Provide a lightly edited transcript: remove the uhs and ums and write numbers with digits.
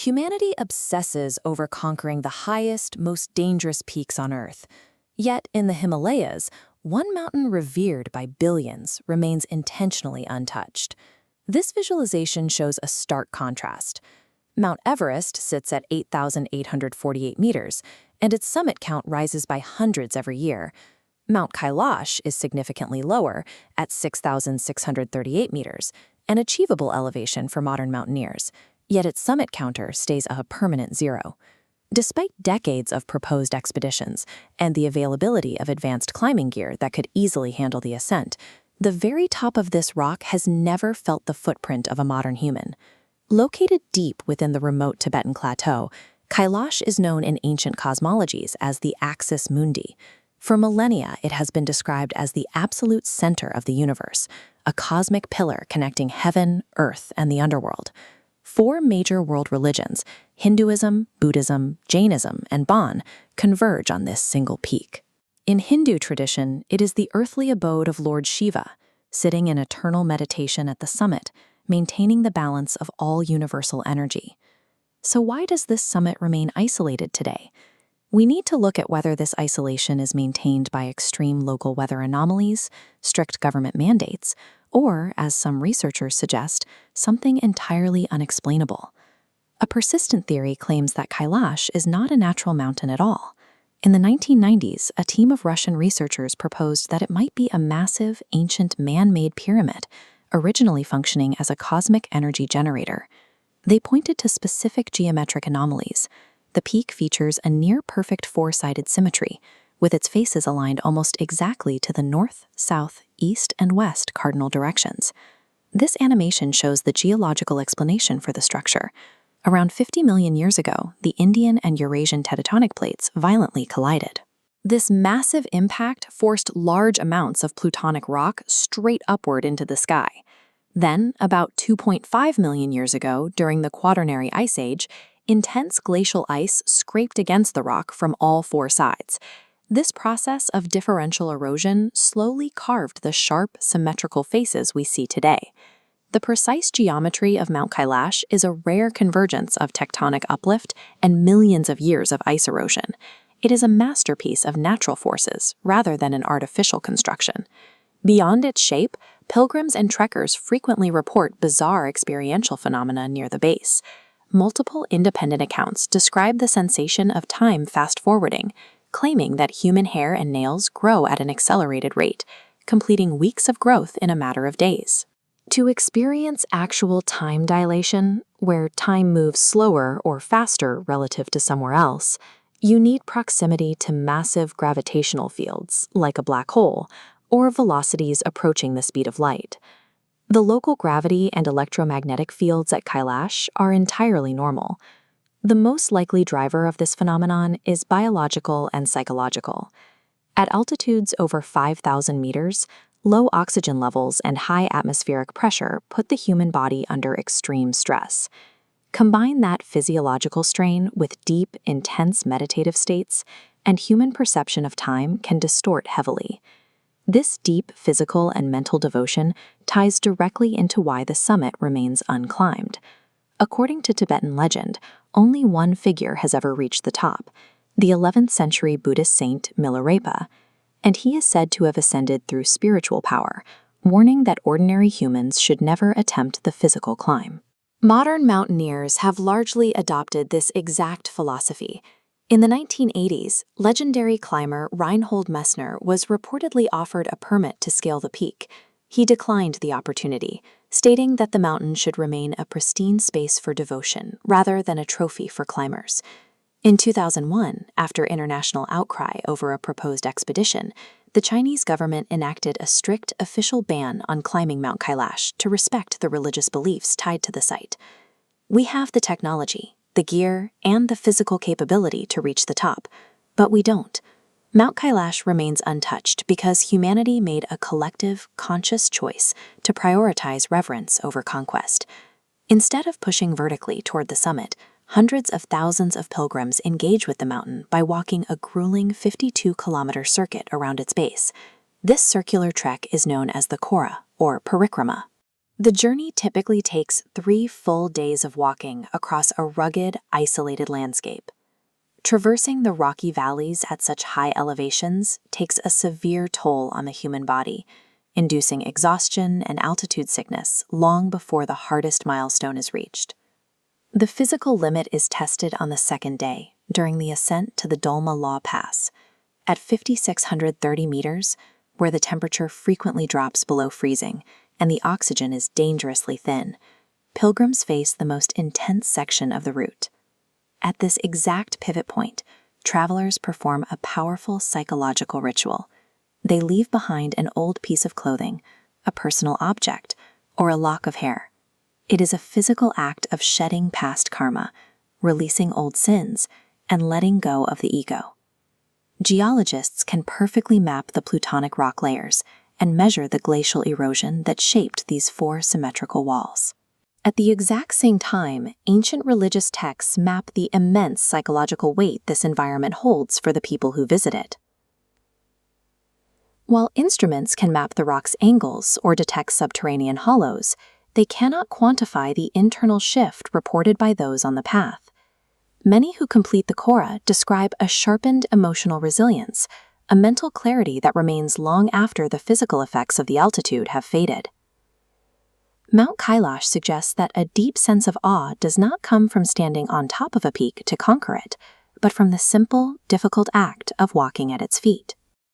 Humanity obsesses over conquering the highest, most dangerous peaks on Earth. Yet, in the Himalayas, one mountain revered by billions remains intentionally untouched. This visualization shows a stark contrast. Mount Everest sits at 8,848 meters, and its summit count rises by hundreds every year. Mount Kailash is significantly lower, at 6,638 meters, an achievable elevation for modern mountaineers, yet its summit counter stays a permanent zero. Despite decades of proposed expeditions and the availability of advanced climbing gear that could easily handle the ascent, the very top of this rock has never felt the footprint of a modern human. Located deep within the remote Tibetan plateau, Kailash is known in ancient cosmologies as the Axis Mundi. For millennia, it has been described as the absolute center of the universe, a cosmic pillar connecting heaven, earth, and the underworld. Four major world religions, Hinduism, Buddhism, Jainism, and Bon, converge on this single peak. In Hindu tradition, it is the earthly abode of Lord Shiva, sitting in eternal meditation at the summit, maintaining the balance of all universal energy. So why does this summit remain isolated today? We need to look at whether this isolation is maintained by extreme local weather anomalies, strict government mandates, or, as some researchers suggest, something entirely unexplainable. A persistent theory claims that Kailash is not a natural mountain at all. In the 1990s, a team of Russian researchers proposed that it might be a massive, ancient man-made pyramid, originally functioning as a cosmic energy generator. They pointed to specific geometric anomalies. The peak features a near-perfect four-sided symmetry, with its faces aligned almost exactly to the north, south, east, and west cardinal directions. This animation shows the geological explanation for the structure. Around 50 million years ago, the Indian and Eurasian tectonic plates violently collided. This massive impact forced large amounts of plutonic rock straight upward into the sky. Then, about 2.5 million years ago, during the Quaternary Ice Age, intense glacial ice scraped against the rock from all four sides. This process of differential erosion slowly carved the sharp, symmetrical faces we see today. The precise geometry of Mount Kailash is a rare convergence of tectonic uplift and millions of years of ice erosion. It is a masterpiece of natural forces rather than an artificial construction. Beyond its shape, pilgrims and trekkers frequently report bizarre experiential phenomena near the base. Multiple independent accounts describe the sensation of time fast-forwarding, claiming that human hair and nails grow at an accelerated rate, completing weeks of growth in a matter of days. To experience actual time dilation, where time moves slower or faster relative to somewhere else, you need proximity to massive gravitational fields, like a black hole, or velocities approaching the speed of light. The local gravity and electromagnetic fields at Kailash are entirely normal. The most likely driver of this phenomenon is biological and psychological. At altitudes over 5,000 meters, low oxygen levels and high atmospheric pressure put the human body under extreme stress. Combine that physiological strain with deep, intense meditative states, and human perception of time can distort heavily. This deep physical and mental devotion ties directly into why the summit remains unclimbed. According to Tibetan legend, only one figure has ever reached the top, the 11th century Buddhist saint Milarepa, and he is said to have ascended through spiritual power, warning that ordinary humans should never attempt the physical climb. Modern mountaineers have largely adopted this exact philosophy. In the 1980s, legendary climber Reinhold Messner was reportedly offered a permit to scale the peak. He declined the opportunity, stating that the mountain should remain a pristine space for devotion rather than a trophy for climbers. In 2001, after international outcry over a proposed expedition, the Chinese government enacted a strict official ban on climbing Mount Kailash to respect the religious beliefs tied to the site. We have the technology, the gear, and the physical capability to reach the top, but we don't. Mount Kailash remains untouched because humanity made a collective, conscious choice to prioritize reverence over conquest. Instead of pushing vertically toward the summit, hundreds of thousands of pilgrims engage with the mountain by walking a grueling 52-kilometer circuit around its base. This circular trek is known as the Kora, or Parikrama. The journey typically takes 3 full days of walking across a rugged, isolated landscape. Traversing the rocky valleys at such high elevations takes a severe toll on the human body, inducing exhaustion and altitude sickness long before the hardest milestone is reached. The physical limit is tested on the second day during the ascent to the Dolma Law Pass. At 5,630 meters, where the temperature frequently drops below freezing and the oxygen is dangerously thin, pilgrims face the most intense section of the route. At this exact pivot point, travelers perform a powerful psychological ritual. They leave behind an old piece of clothing, a personal object, or a lock of hair. It is a physical act of shedding past karma, releasing old sins, and letting go of the ego. Geologists can perfectly map the plutonic rock layers and measure the glacial erosion that shaped these 4 symmetrical walls. At the exact same time, ancient religious texts map the immense psychological weight this environment holds for the people who visit it. While instruments can map the rock's angles or detect subterranean hollows, they cannot quantify the internal shift reported by those on the path. Many who complete the Kora describe a sharpened emotional resilience, a mental clarity that remains long after the physical effects of the altitude have faded. Mount Kailash suggests that a deep sense of awe does not come from standing on top of a peak to conquer it, but from the simple, difficult act of walking at its feet.